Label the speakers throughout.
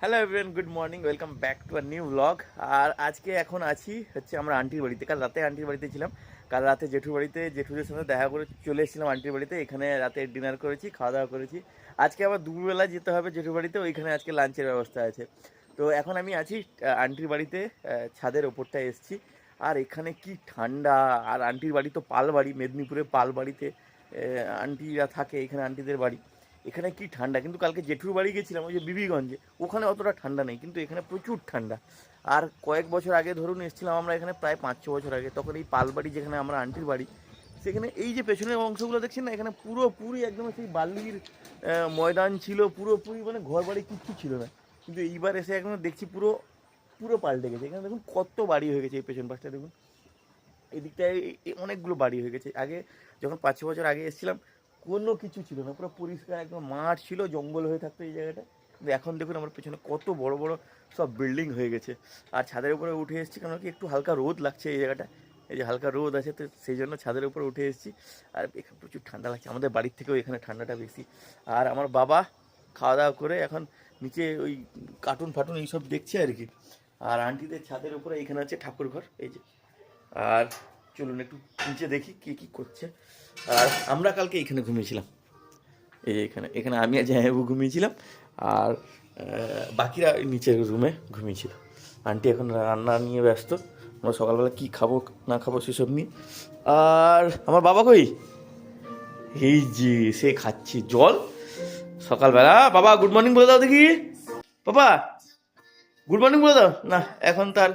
Speaker 1: Hello everyone, good morning, welcome back to a new blog. আর আজকে এখন আছি হচ্ছে আমরা আন্টির বাড়িতে। কাল রাতে আন্টির বাড়িতে ছিলাম। কাল রাতে জেঠুর বাড়িতে জেঠুদের সাথে দেখা করে চলে এসেছিলাম আন্টির বাড়িতে। এখানে রাতে ডিনার করেছি, খাওয়া দাওয়া করেছি। আজকে আবার দুপুরবেলা যেতে হবে জেঠুর বাড়িতে, ওইখানে আজকে লাঞ্চের ব্যবস্থা আছে। তো এখন আমি আছি আন্টির বাড়িতে, ছাদের ওপরটায় এসেছি। আর এখানে কি ঠান্ডা! আর আন্টির বাড়ি তো পালবাড়ি, মেদিনীপুরে পালবাড়িতে আন্টিরা থাকে, এখানে আন্টিদের বাড়ি। এখানে কি ঠান্ডা! কিন্তু কালকে জেঠুর বাড়ি গেছিলাম ওই যে বিবিগঞ্জে, ওখানে অতটা ঠান্ডা নেই, কিন্তু এখানে প্রচুর ঠান্ডা। আর কয়েক বছর আগে ধরুন এসেছিলাম আমরা এখানে, প্রায় 5-6 বছর আগে, তখন এই পালবাড়ি যেখানে আমরা আন্টির বাড়ি, সেখানে এই যে পেছনের অংশগুলো দেখছেন না, এখানে পুরোপুরি একদম সেই বালির ময়দান ছিল, পুরোপুরি মানে ঘর বাড়ি কিচ্ছু ছিল না। কিন্তু এইবার এসে একদম দেখছি পুরো পুরো পাল্টে গেছে। এখানে দেখুন কত বাড়ি হয়ে গেছে, এই পেছন পাশটা দেখুন, এই দিকটায় অনেকগুলো বাড়ি হয়ে গেছে। আগে যখন 5-6 বছর আগে এসেছিলাম কোনো কিছু ছিল না, পুরো পরিষ্কার একদম মাঠ ছিল, জঙ্গল হয়ে থাকতো এই জায়গাটা। কিন্তু এখন দেখুন আমার পেছনে কত বড় বড় সব বিল্ডিং হয়ে গেছে। আর ছাদের উপরে উঠে এসেছি কারণ কি একটু হালকা রোদ লাগছে এই জায়গাটা, এই যে হালকা রোদ আছে, তো সেই জন্য ছাদের উপরে উঠে এসেছি। আর এখানে প্রচুর ঠান্ডা লাগছে, আমাদের বাড়ির থেকেও এখানে ঠান্ডাটা বেশি। আর আমার বাবা খাওয়া দাওয়া করে এখন নিচে ওই কার্টুন ফাটুন এইসব দেখছে আর কি। আর আন্টিদের ছাদের উপরে এখানে আছে ঠাকুর ঘর, এই যে। আর চলুন একটু নিচে দেখি কে কী করছে। আর আমরা কালকে এখানে ঘুমিয়েছিলাম, এই যে এখানে এখানে আমি আর জামাইবাবু ঘুমিয়েছিলাম। আর বাকিরা নিচের রুমে ঘুমিয়েছিল। আন্টি এখন রান্না নিয়ে ব্যস্ত, আমরা সকালবেলা কী খাবো না খাবো সেসব নিয়ে। আর আমার বাবা কই? এই যে সে খাচ্ছে জল সকালবেলা। বাবা গুড মর্নিং বলে দাও দেখি, বাবা গুড মর্নিং বলে দাও না, এখন তার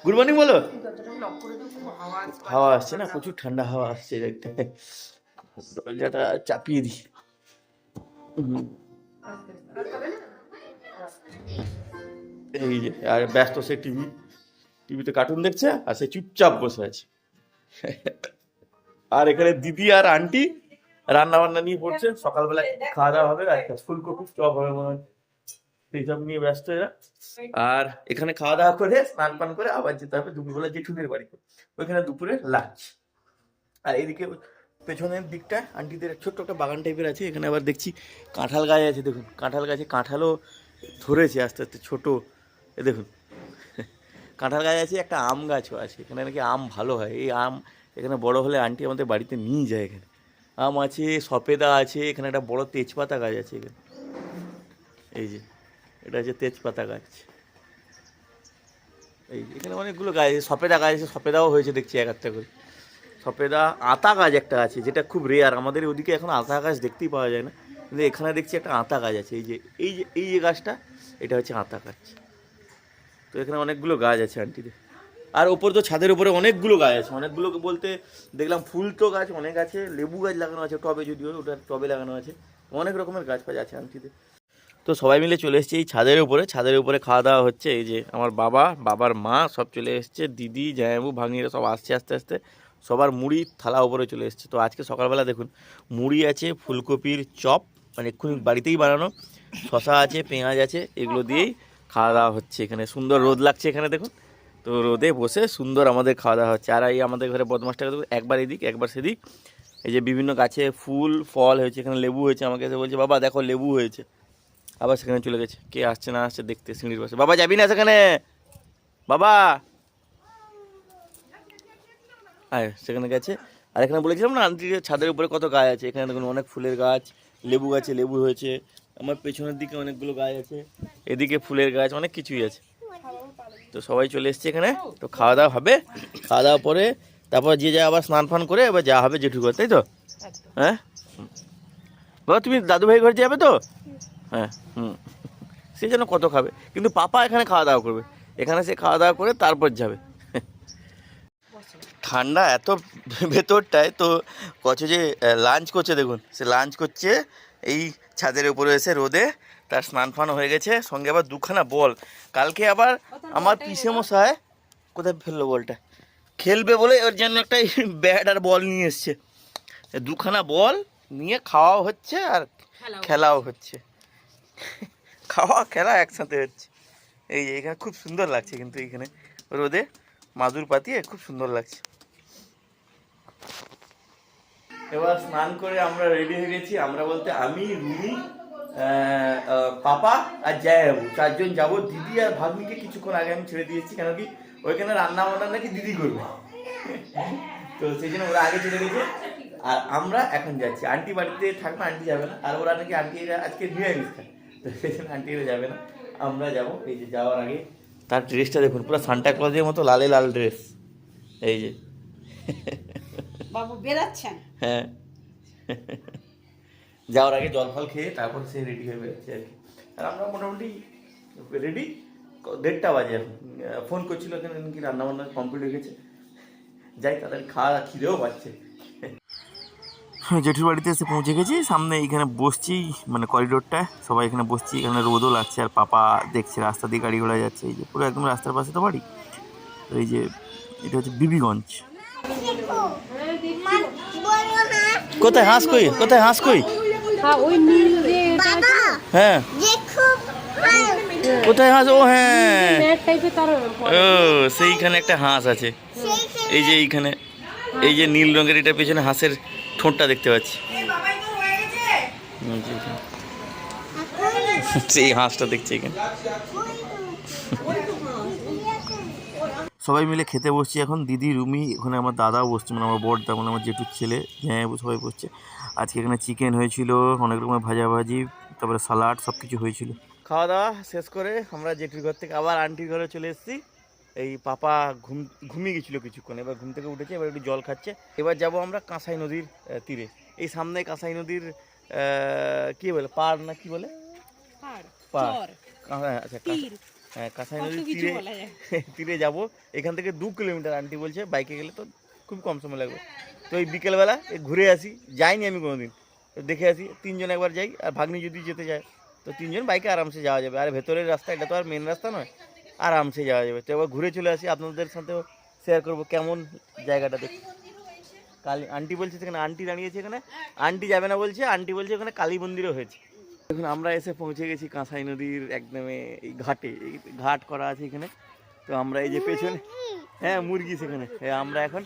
Speaker 1: গুড মর্নিং বলো। হাওয়া আসছে না, প্রচুর ঠান্ডা হাওয়া আসছে, দেখতে দরজাটা চাপিয়ে দিই। এই যে আর ব্যস্ত সে টিভিতে কার্টুন দেখছে, আর সে চুপচাপ বসে আছে। আর এখানে দিদি আর আন্টি রান্না বান্না নিয়ে পড়ছে, সকালবেলা খাওয়া দাওয়া হবে, আর ফুলকপি চপ হবে মনে হয়, সেইসব নিয়ে ব্যস্ত এরা। আর এখানে খাওয়া দাওয়া করে স্নান পান করে আবার যেতে হবে দুপুরবেলা জেঠুদের বাড়িতে, ওইখানে দুপুরে লাঞ্চ। আর এইদিকে পেছনের দিকটা আন্টিদের ছোট্ট একটা বাগান টাইপের আছে, এখানে আবার দেখছি কাঁঠাল গাছ আছে। দেখুন কাঁঠাল গাছে কাঁঠালও ধরেছে আস্তে আস্তে, ছোটো এ দেখুন কাঁঠাল গাছ আছে, একটা আম গাছও আছে। এখানে নাকি আম ভালো হয়, এই আম এখানে বড় হলে আন্টি আমাদের বাড়িতে নিয়ে যায়। এখানে আম আছে, সপেদা আছে, এখানে একটা বড় তেজপাতা গাছ আছে এখানে, এই যে এটা হচ্ছে তেজপাতা গাছ। এই এখানে অনেকগুলো গাছ আছে, সপেদা গাছ আছে, সপেদাও হয়েছে দেখছি এক একটা করে। সপেদা, আতা গাছ একটা আছে যেটা খুব রেয়ার, আমাদের ওদিকে এখন আতা গাছ দেখতেই পাওয়া যায় না, কিন্তু এখানে দেখছি একটা আতা গাছ আছে। এই যে গাছটা, এটা হচ্ছে আতা গাছ। তো এখানে অনেকগুলো গাছ আছে আন্টিদের। আর ওপর তো ছাদের উপরে অনেকগুলো গাছ আছে, অনেকগুলো বলতে দেখলাম ফুল তো গাছ অনেক আছে, লেবু গাছ লাগানো আছে টবে, যদিও ওটা টবে লাগানো আছে, অনেক রকমের গাছ ফাছ আছে আন্টিদের। তো সবাই মিলে চলে এসেছে এই ছাদের উপরে, ছাদের উপরে খাওয়া দাওয়া হচ্ছে। এই যে আমার বাবা, বাবার মা সব চলে এসছে, দিদি জামাইবাবু ভাগ্নিরা সব আসছে আস্তে আস্তে, সবার মুড়ি থালা উপরে চলে এসছে। তো আজকে সকালবেলা দেখুন মুড়ি আছে, ফুলকপির চপ, মানে এক্ষুনি বাড়িতেই বানানো, শশা আছে, পেঁয়াজ আছে, এগুলো দিয়েই খাওয়া দাওয়া হচ্ছে। এখানে সুন্দর রোদ লাগছে এখানে দেখুন, তো রোদে বসে সুন্দর আমাদের খাওয়া দাওয়া হচ্ছে। আর এই আমাদের ঘরে বদমাসটাকে দেখুন, একবার এদিক একবার সেদিক। এই যে বিভিন্ন গাছে ফুল ফল হয়েছে, এখানে লেবু হয়েছে, আমাকে এসে বলছে বাবা দেখো লেবু হয়েছে। আবার সেখানে চলে গেছে, কে আসছে না আসছে দেখতে সিঁড়ির পাশে। বাবা যাবি না সেখানে, বাবা হ্যাঁ সেখানে গেছে। আর এখানে বলেছিলাম না আন্টি ছাদের উপরে কত গাছ আছে, এখানে দেখুন অনেক ফুলের গাছ, লেবু গাছে লেবু হয়েছে, আমার পেছনের দিকে অনেকগুলো গাছ আছে, এদিকে ফুলের গাছ, অনেক কিছুই আছে। তো সবাই চলে এসছে এখানে, তো খাওয়া দাওয়া হবে, খাওয়া দাওয়া পরে তারপর যে যায় আবার স্নান ফান করে এবার যা হবে জেঠুর ঘর, তাই তো? হ্যাঁ বাবা তুমি দাদু ভাই ঘরে যাবে তো? হ্যাঁ সে যেন কত খাবে, কিন্তু পাপা এখানে খাওয়া দাওয়া করবে, এখানে সে খাওয়া দাওয়া করে তারপর যাবে। ঠান্ডা এত ভেতরটায়, তো কচু যে লাঞ্চ করছে দেখুন, সে লাঞ্চ করছে এই ছাদের উপরে এসে রোদে, তার স্নান ফান হয়ে গেছে, সঙ্গে আবার দুখানা বল। কালকে আবার আমার পিসে মশাই কোথায় ফেললো বলটা, খেলবে বলে ওর জন্য একটা ব্যাট আর বল নিয়ে এসছে, দুখানা বল নিয়ে খাওয়াও হচ্ছে আর খেলাও হচ্ছে, খাওয়া খেলা একসাথে হচ্ছে। এই যে এখানে খুব সুন্দর লাগছে, কিন্তু এইখানে রোদে মাদুর পাতিয়ে খুব সুন্দর লাগছে। এবার স্নান করে আমরা রেডি হয়ে গেছি, আমরা বলতে আমি, রুমি, পাপা আর জয়াবু 4 জন যাবো। দিদি আর ভাগ্নিকে কিছুক্ষণ আগে আমি ছেড়ে দিয়েছি, কেন কি ওইখানে রান্না বান্না নাকি দিদি করবে, তো সেই জন্য ওরা আগে চলে গেছে। আর আমরা এখন যাচ্ছি, আন্টি বাড়িতে থাকবে, আন্টি যাবে না, আর ওরা নাকি আন্টিরা আজকে নিরামিষ খায়, তো সেই জন্য আন্টিরা যাবে না, আমরা যাবো। এই যে যাওয়ার আগে তার ড্রেসটা দেখুন, পুরো সান্টা ক্লজের মতো লালে লাল ড্রেস, এই যে
Speaker 2: বাবু বেরাচ্ছেন।
Speaker 1: হ্যাঁ, যাওয়ার আগে জল ফল খেয়ে তারপর সে রেডি হয়ে বেরোচ্ছে আর কি। আর আমরা মোটামুটি রেডি, 1:30 বাজে এখন। ফোন করছিল এখানে কি রান্না বান্না কমপ্লিট হয়ে গেছে, যাই তাদের খাওয়া খিদেও পাচ্ছে। জেঠুর বাড়িতে এসে পৌঁছে গেছি, সামনে এইখানে বসছি, মানে করিডোরটা, সবাই এখানে বসছি, এখানে রোদও লাগছে, আর পাপা দেখছে রাস্তা দিয়ে গাড়ি ঘোড়া যাচ্ছে, এই যে পুরো একদম রাস্তার পাশে তো বাড়ি। তো এই যে এটা হচ্ছে বিবিগঞ্জ। কোথায় হাঁস কই, কোথায় হাঁস কই? হ্যাঁ কোথায় হাঁস? ও হ্যাঁ, ও সেইখানে একটা হাঁস আছে, এই যে এইখানে, এই যে নীল রঙের এটা পেছনে হাঁসের ঠোঁটটা দেখতে পাচ্ছি, সেই হাঁসটা দেখছি এখানে। সবাই মিলে খেতে বসছি এখন, দিদি, রুমি, ওখানে আমার দাদাও বসছে, মানে আমার বড়দা, মানে আমার জেঠুর ছেলে, হ্যাঁ সবাই বসছে। আজকে এখানে চিকেন হয়েছিল, অনেক রকমের ভাজাভাজি, তারপরে সালাড, সব কিছু হয়েছিল। খাওয়া দাওয়া শেষ করে আমরা জেঠুর ঘর থেকে আবার আন্টির ঘরে চলে এসেছি। এই পাপা ঘুমিয়ে গেছিলো কিছুক্ষণ, এবার ঘুম থেকে উঠেছে, এবার একটু জল খাচ্ছে। এবার যাব আমরা কাঁসাই নদীর তীরে, এই সামনে কাঁসাই নদীর কি বলে, পার না কি বলে, পার, আচ্ছা হ্যাঁ, কাঁসাই নদীর তীরে যাবো। এখান থেকে 2 কিলোমিটার, আন্টি বলছে বাইকে গেলে তো খুব কম সময় লাগবে। তো এই বিকেলবেলা ঘুরে আসি, যাইনি আমি কোনোদিন, দেখে আসি, 3 জন একবার যাই, আর ভাগ্নি যদি যেতে যায় তো 3 জন বাইকে আরামসে যাওয়া যাবে। আর ভেতরের রাস্তা, এটা তো আর মেন রাস্তা নয়, আরামসে যাওয়া যাবে। তো এবার ঘুরে চলে আসি, আপনাদের সাথেও শেয়ার করবো কেমন জায়গাটা দেখি। আন্টি বলছে সেখানে, আন্টি দাঁড়িয়েছে এখানে, আন্টি যাবে না বলছে, আন্টি বলছে ওখানে কালী মন্দিরও হয়েছে। দেখুন আমরা এসে পৌঁছে গেছি কাঁসাই নদীর একদমে এই ঘাটে, এই ঘাট করা আছে এখানে। তো আমরা এই যে পেছনে, হ্যাঁ মুরগি সেখানে, আমরা এখন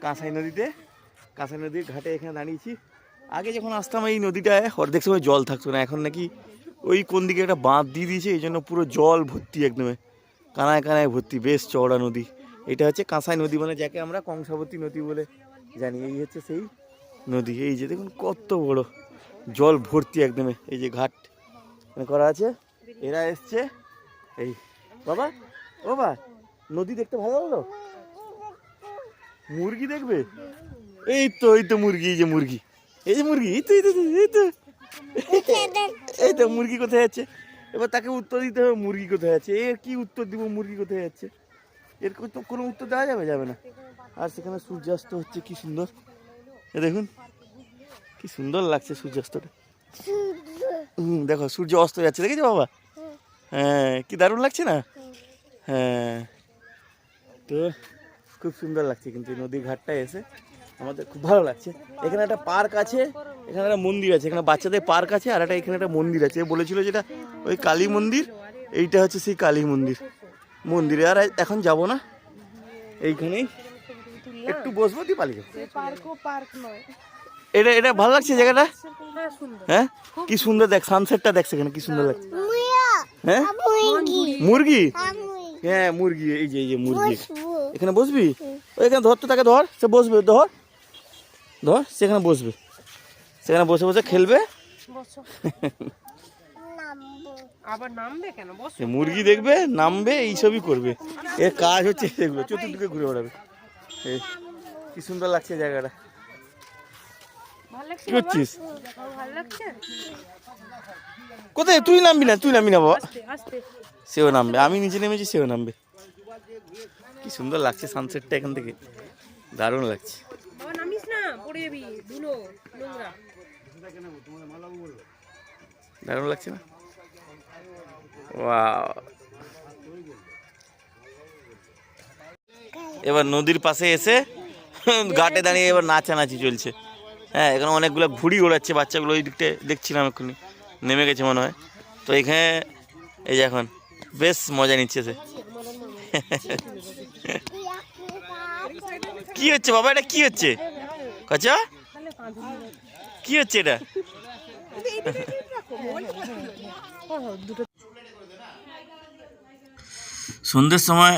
Speaker 1: কাঁসাই নদীর ঘাটে এখানে দাঁড়িয়েছি। আগে যখন আসতাম এই নদীটায় অর্ধেক সময় জল থাকতো না, এখন নাকি ওই কোন দিকে একটা বাঁধ দিয়ে দিয়েছে, এই জন্য পুরো জল ভর্তি, একদমে কানায় কানায় ভর্তি, বেশ চওড়া নদী। এটা হচ্ছে কাঁসাই নদী, মানে যাকে আমরা কংসাবতী নদী বলে জানি, এই হচ্ছে সেই নদী। এই যে দেখুন কত বড়, জল ভর্তি একদমে, এই যে ঘাট করা আছে। এরা এসছে, এই বাবা, ও বাবা, নদী দেখতে ভালো লাগলো, মুরগি দেখবে, এই তো মুরগি, এই যে মুরগি, এই যে মুরগি, এই তো মুরগি কোথায় যাচ্ছে, এবার তাকে উত্তর দিতে হবে মুরগি কোথায় আছে। এর কি উত্তর দিব, মুরগি কোথায় যাচ্ছে, এর তো কোনো উত্তর দেওয়া যাবে না। আর সেখানে সূর্যাস্ত হচ্ছে, কি সুন্দর, এ দেখুন কি সুন্দর লাগছে সূর্যাস্তটা। দেখো সূর্য অস্ত যাচ্ছে, দেখেছো বাবা? হ্যাঁ, কি দারুণ লাগছে না? হ্যাঁ, তো খুব সুন্দর লাগছে কিন্তু নদী ঘাটটায় এসে আমাদের খুব ভালো লাগছে। এখানে একটা পার্ক আছে, এখানে একটা মন্দির আছে, এখানে বাচ্চাদের পার্ক আছে, আর একটা এখানে একটা মন্দির আছে। বলেছিল যেটা ওই কালী মন্দির, এইটা হচ্ছে সেই কালী মন্দিরে। আর এখন যাব না, এইখানেই একটু বসবো, দিয়ে পালিয়ে যাবো। এটা ভালো লাগছে জায়গাটা, হ্যাঁ কি সুন্দর, দেখ সানসেটটা দেখ সেখানে কি সুন্দর লাগছে। হ্যাঁ মুরগি, হ্যাঁ মুরগি, এই যে মুরগি, এখানে বসবি, ওইখানে ধর তো, তাকে ধর, সে বসবে, ধর সেখানে বসবে, সেখানে বসে বসে খেলবে, মুরগি দেখবে, নামবে, এইসবই করবে, এর কাজ হচ্ছে এগুলো, চতুর্দিকে ঘুরে বেড়াবে। কি সুন্দর লাগছে জায়গাটা, কি করছিস? কোথায়? তুই নামবি না বাবা, সেও নামবে, আমি নিচে নেমেছি, সেও নামবে। কি সুন্দর লাগছে সানসেটটা এখান থেকে, দারুণ লাগছে। দারুণ লাগছে না? ওয়াও। এবার নদীর পাশে এসে ঘাটে দাঁড়িয়ে এবার নাচানাচি চলছে। হ্যাঁ, এখানে অনেকগুলো ঘুড়ি ওড়াচ্ছে বাচ্চাগুলো, ওই দিকটা দেখছিলাম এক্ষুনি, নেমে গেছে মনে হয়। তো এখানে এই যে এখন বেশ মজা নিচ্ছে সে। কি হচ্ছে বাবা, এটা কি হচ্ছে? কি হচ্ছে এটা? সন্ধ্যের সময়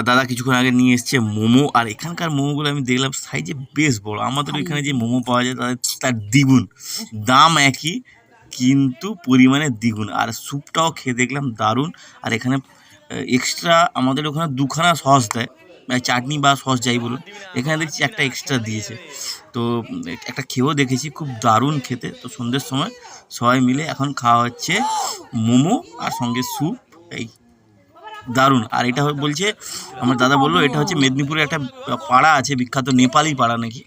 Speaker 1: দাদা কিছুক্ষণ আগে নিয়ে এসছে মোমো, আর এখানকার মোমোগুলো আমি দেখলাম সাইজে বেশ বড়। আমাদের এখানে যে মোমো পাওয়া যায় তার দ্বিগুণ দাম, একই কিন্তু পরিমাণে দ্বিগুণ। আর স্যুপটাও খেয়ে দেখলাম দারুণ। আর এখানে এক্সট্রা আমাদের ওখানে দুখানা সস দেয়, মানে চাটনি বা সস যাই বলুন, এখানে দেখছি একটা এক্সট্রা দিয়েছে। তো একটা খেয়েও দেখেছি, খুব দারুণ খেতে। তো সন্ধ্যের সময় সবাই মিলে এখন খাওয়া হচ্ছে মোমো আর সঙ্গে স্যুপ, এই দারুণ। আর এটা বলছে আমার দাদা বললো এটা হচ্ছে মেদিনীপুরে একটা পাড়া আছে বিখ্যাত, নেপালি পাড়া নাকি,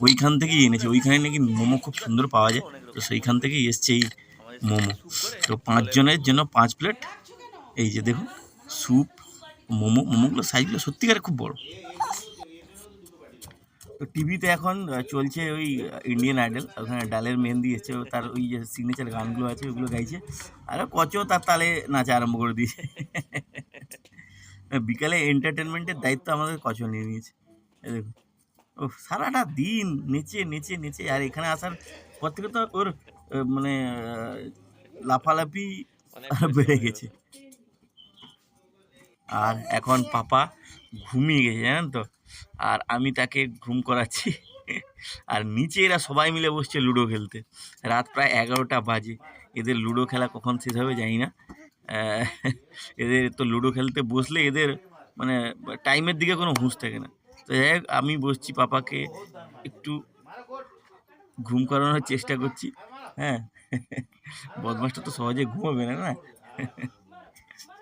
Speaker 1: ওইখান থেকেই এনেছে। ওইখানে নাকি মোমো খুব সুন্দর পাওয়া যায়, তো সেইখান থেকেই এসছে এই মোমো। তো 5 জনের জন্য 5 প্লেট। এই যে দেখুন স্যুপ, মোমোগুলো সাইজগুলো সত্যিকারে খুব বড়। তো টিভিতে এখন চলছে ওই ইন্ডিয়ান আইডল, ওখানে ডালের মেহেন্দি এসছে, তার ওই যে সিগনেচার গানগুলো আছে ওইগুলো গাইছে, আর কচও তার তালে নাচা আরম্ভ করে দিয়েছে। বিকালে এন্টারটেনমেন্টের দায়িত্ব আমাদের কচও নিয়ে নিয়েছে। এই দেখুন, ও সারাটা দিন নেচে নেচে নেচে, আর এখানে আসার পর থেকে তো ওর মানে লাফালাফি বেড়ে গেছে। আর এখন পাপা ঘুমিয়ে গেছে জানেন তো, আর আমি তাকে ঘুম করাচ্ছি। আর নিচে এরা সবাই মিলে বসছে লুডো খেলতে। রাত প্রায় 11টা বাজে। এদের লুডো খেলা কখন শেষ হবে জানি না। এদের তো লুডো খেলতে বসলে এদের মানে টাইমের দিকে কোনো হুঁশ থাকে না। তো যাই হোক, আমি বসছি, পাপাকে একটু ঘুম করানোর চেষ্টা করছি। হ্যাঁ, বদমাসটা তো সহজে ঘুমাবে না, না?